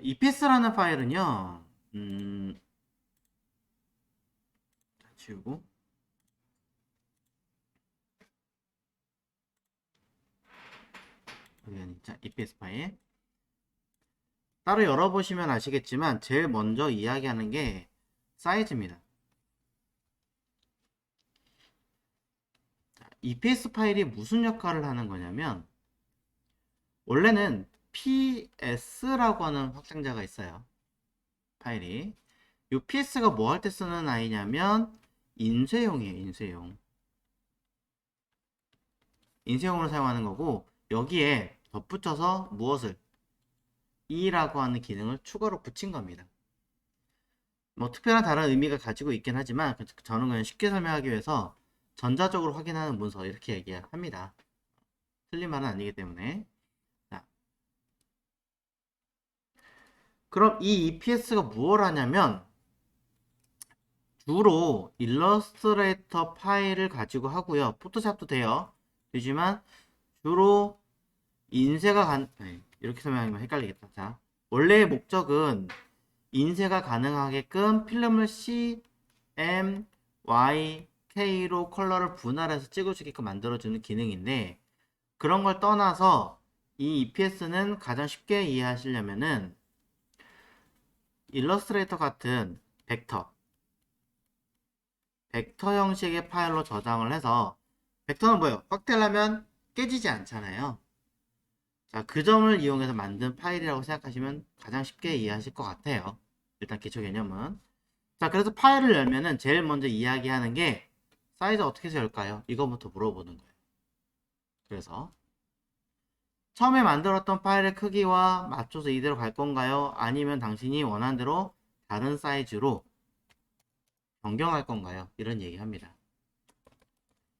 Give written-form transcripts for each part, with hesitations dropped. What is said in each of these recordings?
EPS라는 파일은요, 지우고, 자, EPS 파일. 따로 열어보시면 아시겠지만, 제일 먼저 이야기하는 게 사이즈입니다. EPS 파일이 무슨 역할을 하는 거냐면, 원래는 PS라고 하는 확장자가 있어요. 파일이. 이 PS가 뭐 할 때 쓰는 아이냐면, 인쇄용이에요, 인쇄용. 인쇄용으로 사용하는 거고, 여기에 덧붙여서 무엇을 E라고 하는 기능을 추가로 붙인 겁니다. 뭐 특별한 다른 의미가 가지고 있긴 하지만 저는 그냥 쉽게 설명하기 위해서 전자적으로 확인하는 문서 이렇게 얘기합니다. 틀린 말은 아니기 때문에. 자, 그럼 이 EPS가 무엇을 하냐면 주로 일러스트레이터 파일을 가지고 하고요. 포토샵도 돼요. 되지만 주로 인쇄가 이렇게 설명하면 헷갈리겠다. 자, 원래의 목적은 인쇄가 가능하게끔 필름을 C, M, Y, K로 컬러를 분할해서 찍을 수 있게끔 만들어주는 기능인데 그런 걸 떠나서 이 EPS는 가장 쉽게 이해하시려면은 일러스트레이터 같은 벡터 형식의 파일로 저장을 해서 벡터는 뭐예요? 확대를 하면 깨지지 않잖아요. 자, 그 점을 이용해서 만든 파일이라고 생각하시면 가장 쉽게 이해하실 것 같아요. 일단 기초 개념은. 자, 그래서 파일을 열면은 제일 먼저 이야기하는 게 사이즈 어떻게 해서 열까요? 이거부터 물어보는 거예요. 그래서 처음에 만들었던 파일의 크기와 맞춰서 이대로 갈 건가요? 아니면 당신이 원하는 대로 다른 사이즈로 변경할 건가요? 이런 얘기 합니다.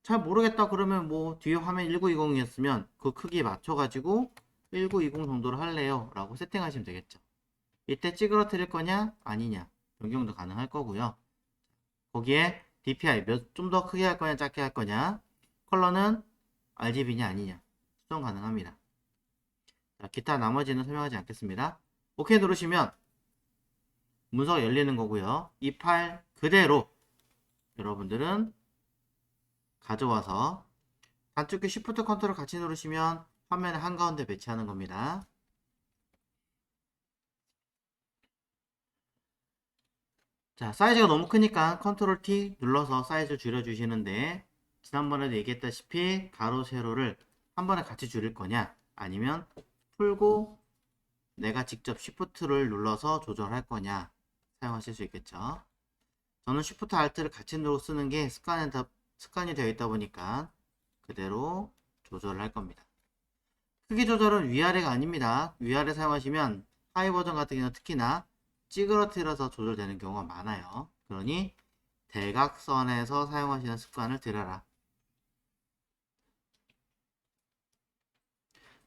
잘 모르겠다 그러면 뭐 뒤에 화면 1920이었으면 그 크기에 맞춰가지고 1920 정도로 할래요 라고 세팅하시면 되겠죠. 이때 찌그러뜨릴 거냐 아니냐 변경도 가능할 거고요. 거기에 DPI 좀 더 크게 할 거냐 작게 할 거냐 컬러는 RGB냐 아니냐 수정 가능합니다. 자, 기타 나머지는 설명하지 않겠습니다. OK 누르시면 문서가 열리는 거고요. 이 파일 그대로 여러분들은 가져와서 단축키 Shift 컨트롤 같이 누르시면 화면의 한가운데 배치하는 겁니다. 자, 사이즈가 너무 크니까 컨트롤 T 눌러서 사이즈를 줄여주시는데 지난번에도 얘기했다시피 가로 세로를 한 번에 같이 줄일 거냐 아니면 풀고 내가 직접 Shift를 눌러서 조절할 거냐 사용하실 수 있겠죠. 저는 Shift Alt를 같이 누르고 쓰는 게 습관이 되어 있다 보니까 그대로 조절을 할 겁니다. 크기 조절은 위아래가 아닙니다. 위아래 사용하시면 하이 버전 같은 경우는 특히나 찌그러뜨려서 조절되는 경우가 많아요. 그러니 대각선에서 사용하시는 습관을 들여라.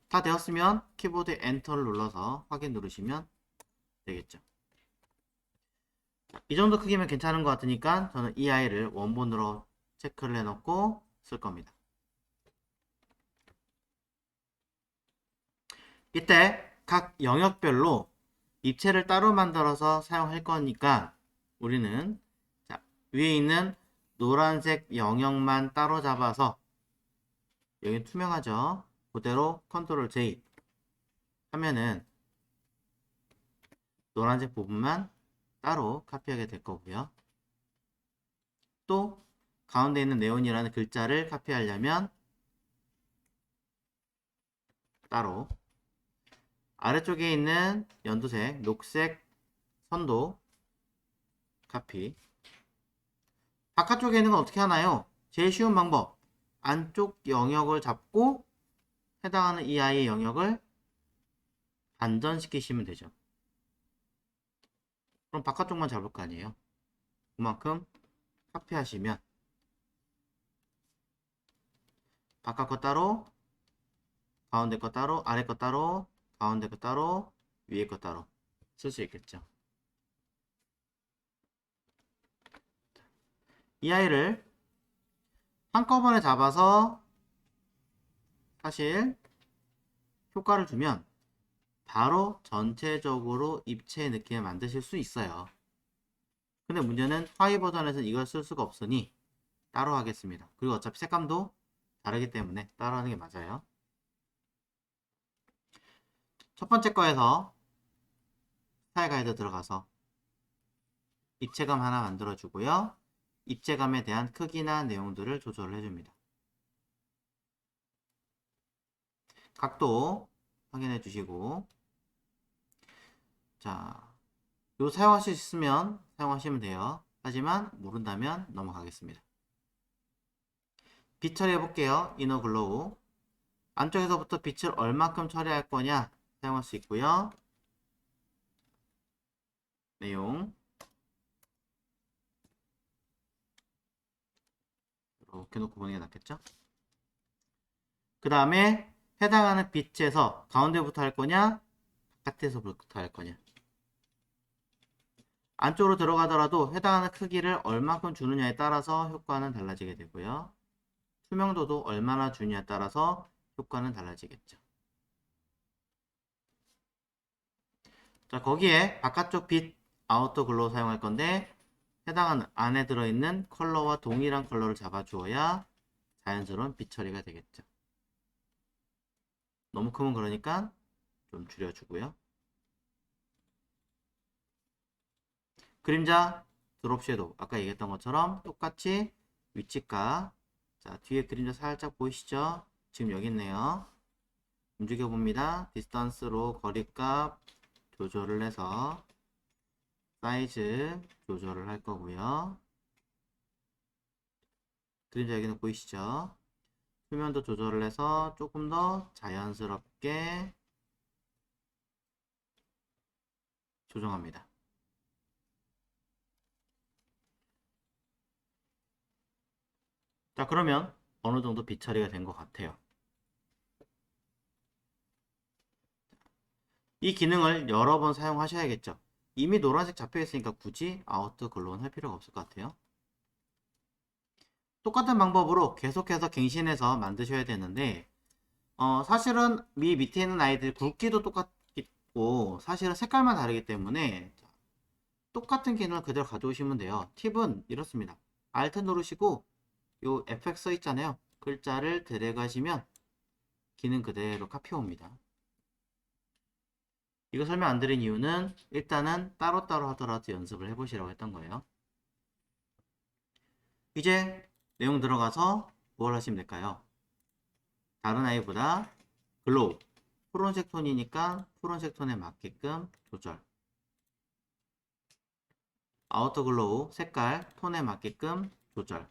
다 되었으면 키보드에 엔터를 눌러서 확인 누르시면 되겠죠. 이 정도 크기면 괜찮은 것 같으니까 저는 이 아이를 원본으로 체크를 해놓고 쓸 겁니다. 이때 각 영역별로 입체를 따로 만들어서 사용할 거니까 우리는 자, 위에 있는 노란색 영역만 따로 잡아서 여기 투명하죠. 그대로 컨트롤 J 하면은 노란색 부분만 따로 카피하게 될 거고요. 또 가운데 있는 네온이라는 글자를 카피하려면 따로 아래쪽에 있는 연두색 녹색 선도 카피. 바깥쪽에 있는 건 어떻게 하나요? 제일 쉬운 방법 안쪽 영역을 잡고 해당하는 이 아이의 영역을 반전시키시면 되죠. 그럼 바깥쪽만 잡을 거 아니에요. 그만큼 카피하시면 바깥 거 따로 가운데 거 따로 아래 거 따로 가운데 거 따로 위에 거 따로 쓸 수 있겠죠. 이 아이를 한꺼번에 잡아서 사실 효과를 주면 바로 전체적으로 입체의 느낌을 만드실 수 있어요. 근데 문제는 하위 버전에서는 이걸 쓸 수가 없으니 따로 하겠습니다. 그리고 어차피 색감도 다르기 때문에 따로 하는 게 맞아요. 첫 번째 거에서 스타일 가이드 들어가서 입체감 하나 만들어 주고요. 입체감에 대한 크기나 내용들을 조절을 해줍니다. 각도 확인해 주시고, 자, 요 사용하실 수 있으면 사용하시면 돼요. 하지만 모른다면 넘어가겠습니다. 빛 처리해 볼게요. 이너 글로우. 안쪽에서부터 빛을 얼마큼 처리할 거냐 사용할 수 있고요. 내용 이렇게 놓고 보는 게 낫겠죠? 그 다음에 해당하는 빛에서 가운데부터 할 거냐, 바깥에서부터 할 거냐. 안쪽으로 들어가더라도 해당하는 크기를 얼마큼 주느냐에 따라서 효과는 달라지게 되고요. 투명도도 얼마나 주느냐에 따라서 효과는 달라지겠죠. 자, 거기에 바깥쪽 빛 아우터 글로우 사용할 건데 해당하는 안에 들어있는 컬러와 동일한 컬러를 잡아주어야 자연스러운 빛 처리가 되겠죠. 너무 크면 그러니까 좀 줄여주고요. 그림자 드롭 섀도우 아까 얘기했던 것처럼 똑같이 위치값, 자 뒤에 그림자 살짝 보이시죠? 지금 여기 있네요. 움직여 봅니다. 디스턴스로 거리값 조절을 해서 사이즈 조절을 할 거고요. 그림자 여기는 보이시죠? 표면도 조절을 해서 조금 더 자연스럽게 조정합니다. 자, 그러면 어느 정도 빛 처리가 된 것 같아요. 이 기능을 여러 번 사용하셔야겠죠. 이미 노란색 잡혀 있으니까 굳이 아우터 글로우는 할 필요가 없을 것 같아요. 똑같은 방법으로 계속해서 갱신해서 만드셔야 되는데 사실은 밑에 있는 아이들 굵기도 똑같고 사실은 색깔만 다르기 때문에 똑같은 기능을 그대로 가져오시면 돼요. 팁은 이렇습니다. Alt 누르시고 요 FX 써 있잖아요. 글자를 드래그 하시면 기능 그대로 카피 옵니다. 이거 설명 안 드린 이유는 일단은 따로따로 하더라도 연습을 해보시라고 했던 거예요. 이제 내용 들어가서 뭘 하시면 될까요? 다른 아이보다 글로우 푸른색 톤이니까 푸른색 톤에 맞게끔 조절, 아우터 글로우 색깔 톤에 맞게끔 조절.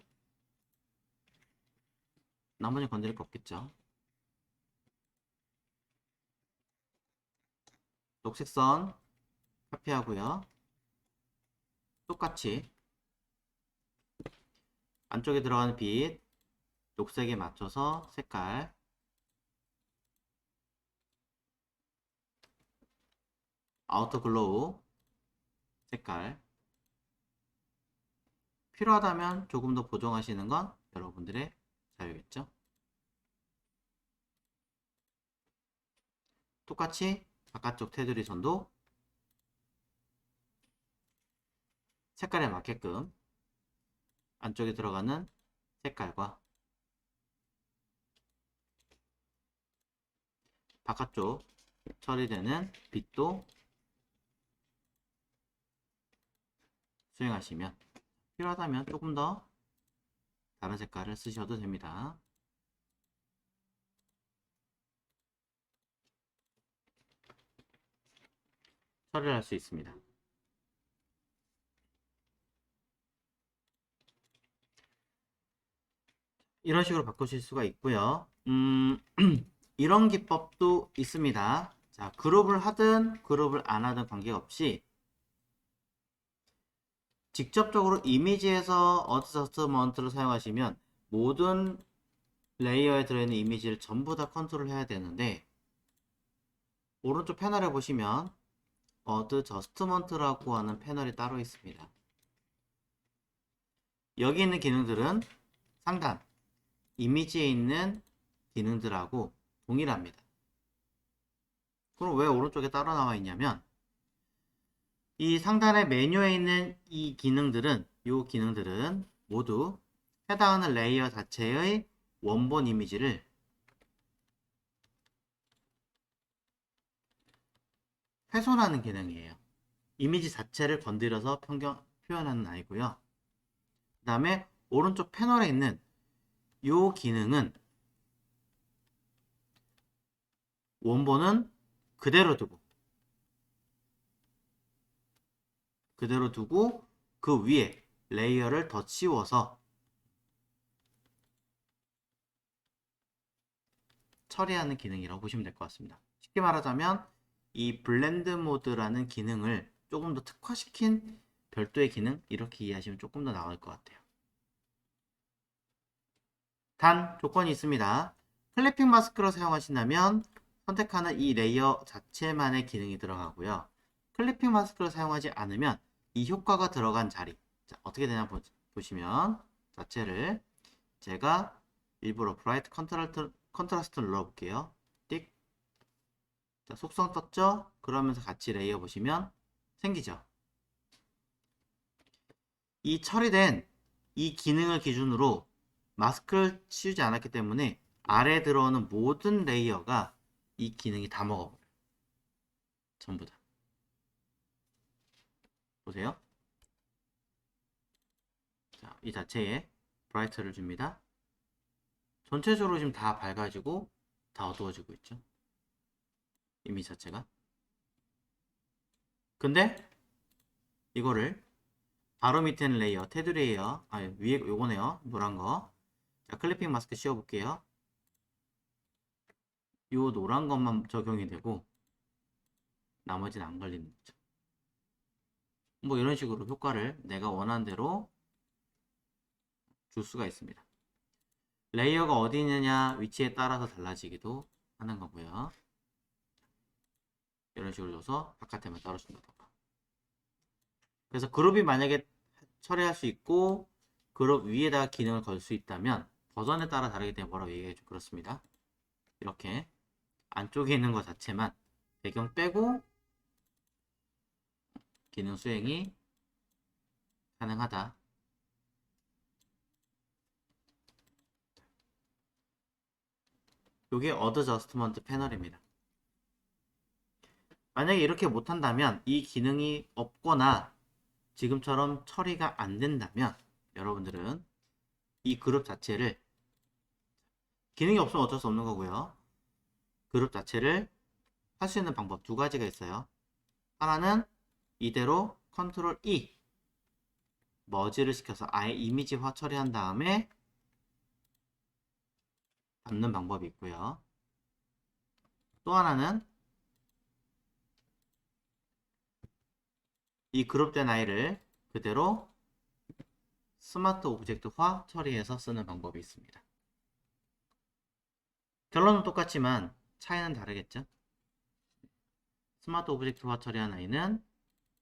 나머지 건드릴 거 없겠죠. 녹색선 카피하고요. 똑같이 안쪽에 들어가는 빛 녹색에 맞춰서 색깔, 아우터 글로우 색깔, 필요하다면 조금 더 보정하시는 건 여러분들의 자유겠죠. 똑같이 바깥쪽 테두리 선도 색깔에 맞게끔 안쪽에 들어가는 색깔과 바깥쪽 처리되는 빛도 수행하시면 필요하다면 조금 더 다른 색깔을 쓰셔도 됩니다. 처리를 할 수 있습니다. 이런 식으로 바꾸실 수가 있고요. 이런 기법도 있습니다. 자, 그룹을 하든 그룹을 안 하든 관계없이 직접적으로 이미지에서 어드저스트먼트를 사용하시면 모든 레이어에 들어있는 이미지를 전부 다 컨트롤 해야 되는데 오른쪽 패널에 보시면 어드저스트먼트라고 하는 패널이 따로 있습니다. 여기 있는 기능들은 상단 이미지에 있는 기능들하고 동일합니다. 그럼 왜 오른쪽에 따로 나와 있냐면 이 상단의 메뉴에 있는 이 기능들은 모두 해당하는 레이어 자체의 원본 이미지를 훼손하는 기능이에요. 이미지 자체를 건드려서 표현하는 아니고요. 그 다음에 오른쪽 패널에 있는 이 기능은 원본은 그대로 두고 그 위에 레이어를 더 씌워서 처리하는 기능이라고 보시면 될 것 같습니다. 쉽게 말하자면 이 블렌드 모드라는 기능을 조금 더 특화시킨 별도의 기능, 이렇게 이해하시면 조금 더 나을 것 같아요. 단 조건이 있습니다. 클리핑 마스크로 사용하신다면 선택하는 이 레이어 자체만의 기능이 들어가고요. 클리핑 마스크를 사용하지 않으면 이 효과가 들어간 자리, 자, 어떻게 되냐 보시면 자체를 제가 일부러 브라이트 컨트라스트를 눌러볼게요. 띡. 자, 속성 떴죠? 그러면서 같이 레이어 보시면 생기죠. 이 처리된 이 기능을 기준으로 마스크를 씌우지 않았기 때문에 아래에 들어오는 모든 레이어가 이 기능이 다 먹어버려요. 전부 다. 보세요. 자, 이 자체에 브라이트를 줍니다. 전체적으로 지금 다 밝아지고 다 어두워지고 있죠. 이미지 자체가. 근데 이거를 바로 밑에 있는 레이어, 테두 레이어, 위에 요거네요. 노란 거. 자, 클리핑 마스크 씌워볼게요. 요 노란 것만 적용이 되고 나머지는 안 걸리는 거죠. 뭐 이런 식으로 효과를 내가 원하는 대로 줄 수가 있습니다. 레이어가 어디 있느냐 위치에 따라서 달라지기도 하는 거고요. 이런 식으로 줘서 바깥에만 떨어진다던가. 그래서 그룹이 만약에 처리할 수 있고 그룹 위에다가 기능을 걸 수 있다면 버전에 따라 다르기 때문에 뭐라고 얘기해줘. 그렇습니다. 이렇게 안쪽에 있는 것 자체만 배경 빼고 기능 수행이 가능하다. 이게 어드저스트먼트 패널입니다. 만약에 이렇게 못한다면 이 기능이 없거나 지금처럼 처리가 안 된다면 여러분들은 이 그룹 자체를 기능이 없으면 어쩔 수 없는 거고요. 그룹 자체를 할 수 있는 방법 두 가지가 있어요. 하나는 이대로 컨트롤 E 머지를 시켜서 아예 이미지화 처리한 다음에 담는 방법이 있고요. 또 하나는 이 그룹된 아이를 그대로 스마트 오브젝트화 처리해서 쓰는 방법이 있습니다. 결론은 똑같지만 차이는 다르겠죠? 스마트 오브젝트화 처리한 아이는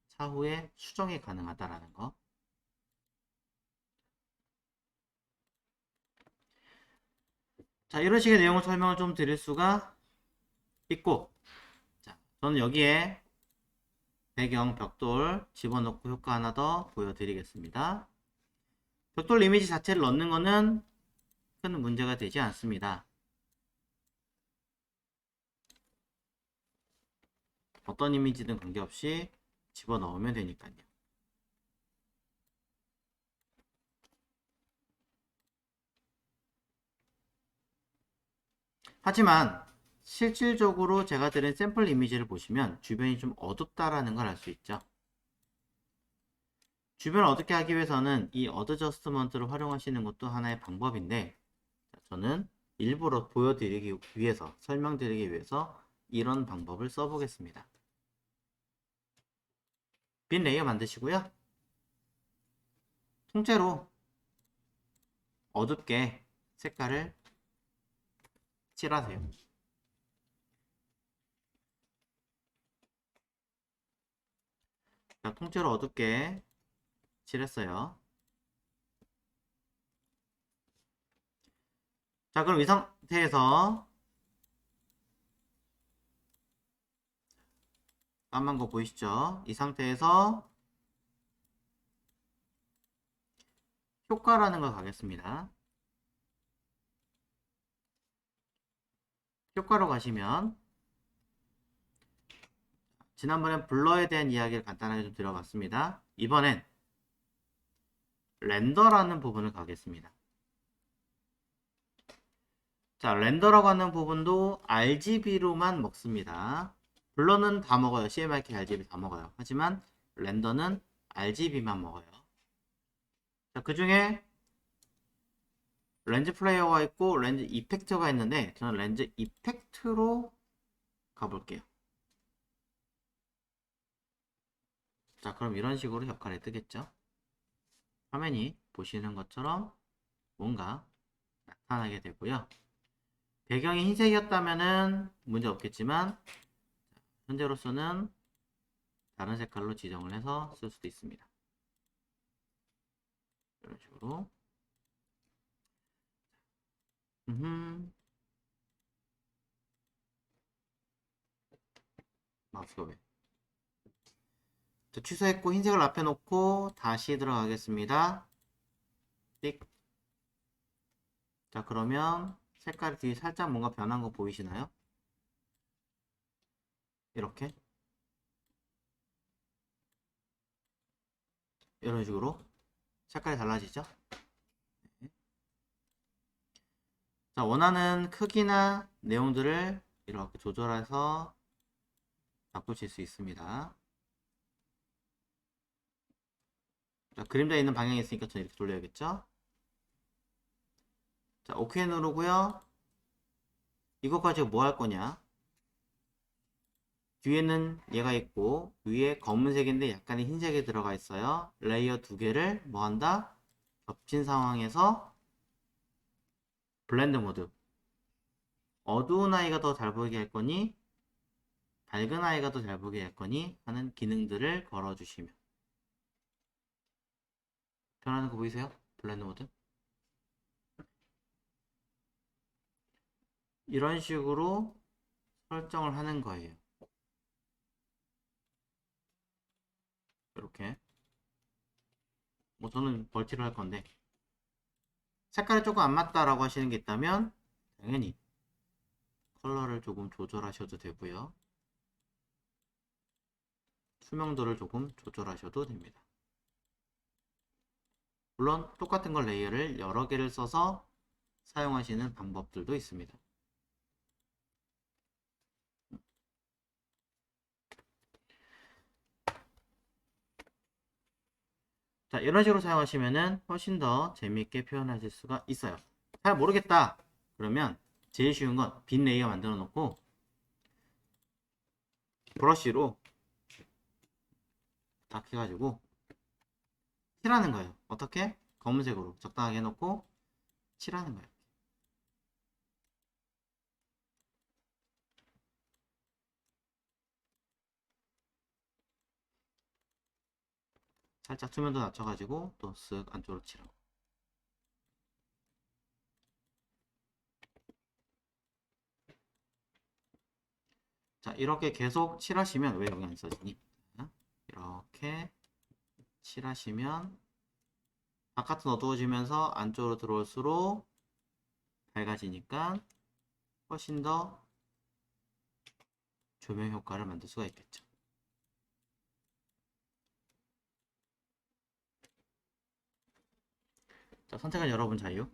차후에 수정이 가능하다라는 거. 자, 이런 식의 내용을 설명을 좀 드릴 수가 있고, 자, 저는 여기에 배경 벽돌 집어넣고 효과 하나 더 보여드리겠습니다. 벽돌 이미지 자체를 넣는 거는 큰 문제가 되지 않습니다. 어떤 이미지든 관계없이 집어넣으면 되니까요. 하지만 실질적으로 제가 드린 샘플 이미지를 보시면 주변이 좀 어둡다라는 걸 알 수 있죠. 주변을 어둡게 하기 위해서는 이 어드저스트먼트를 활용하시는 것도 하나의 방법인데 저는 일부러 보여드리기 위해서 설명드리기 위해서 이런 방법을 써보겠습니다. 빈 레이어 만드시고요. 통째로 어둡게 색깔을 칠하세요. 자, 통째로 어둡게 칠했어요. 자, 그럼 이 상태에서 까만 거 보이시죠? 이 상태에서 효과라는 걸 가겠습니다. 효과로 가시면 지난번엔 블러에 대한 이야기를 간단하게 좀 드려봤습니다. 이번엔 렌더라는 부분을 가겠습니다. 자, 렌더라고 하는 부분도 RGB로만 먹습니다. 블러는 다 먹어요. CMYK, RGB 다 먹어요. 하지만 렌더는 RGB만 먹어요. 자, 그 중에 렌즈 플레이어가 있고 렌즈 이펙트가 있는데 저는 렌즈 이펙트로 가볼게요. 자, 그럼 이런 식으로 역할이 뜨겠죠. 화면이 보시는 것처럼 뭔가 나타나게 되고요. 배경이 흰색이었다면 문제 없겠지만 현재로서는 다른 색깔로 지정을 해서 쓸 수도 있습니다. 이런 식으로 마우스가 왜 취소했고 흰색을 앞에 놓고 다시 들어가겠습니다. 띡. 자, 그러면 색깔이 뒤에 살짝 뭔가 변한 거 보이시나요? 이렇게 이런 식으로 색깔이 달라지죠? 네. 자, 원하는 크기나 내용들을 이렇게 조절해서 바꾸실 수 있습니다. 자, 그림자 있는 방향이 있으니까 저는 이렇게 돌려야겠죠? 자, OK 누르고요. 이것 가지고 뭐 할 거냐? 뒤에는 얘가 있고 위에 검은색인데 약간의 흰색이 들어가 있어요. 레이어 두 개를 뭐 한다? 겹친 상황에서 블렌드 모드. 어두운 아이가 더 잘 보이게 할 거니 밝은 아이가 더 잘 보이게 할 거니 하는 기능들을 걸어주시면 변하는 거 보이세요? 블렌드 모드. 이런 식으로 설정을 하는 거예요. 이렇게 뭐 저는 멀티를 할 건데 색깔이 조금 안 맞다라고 하시는 게 있다면 당연히 컬러를 조금 조절하셔도 되고요. 투명도를 조금 조절하셔도 됩니다. 물론 똑같은 걸 레이어를 여러 개를 써서 사용하시는 방법들도 있습니다. 자, 이런 식으로 사용하시면 훨씬 더 재미있게 표현하실 수가 있어요. 잘 모르겠다 그러면 제일 쉬운 건 빈 레이어 만들어 놓고 브러쉬로 딱 해가지고 칠하는 거예요. 어떻게? 검은색으로 적당하게 해놓고 칠하는 거예요. 살짝 투명도 낮춰가지고 또 쓱 안쪽으로 칠하고. 자, 이렇게 계속 칠하시면 왜 여기 안 써지니? 이렇게 칠하시면 바깥은 어두워지면서 안쪽으로 들어올수록 밝아지니까 훨씬 더 조명 효과를 만들 수가 있겠죠. 자, 선택은 여러분 자유.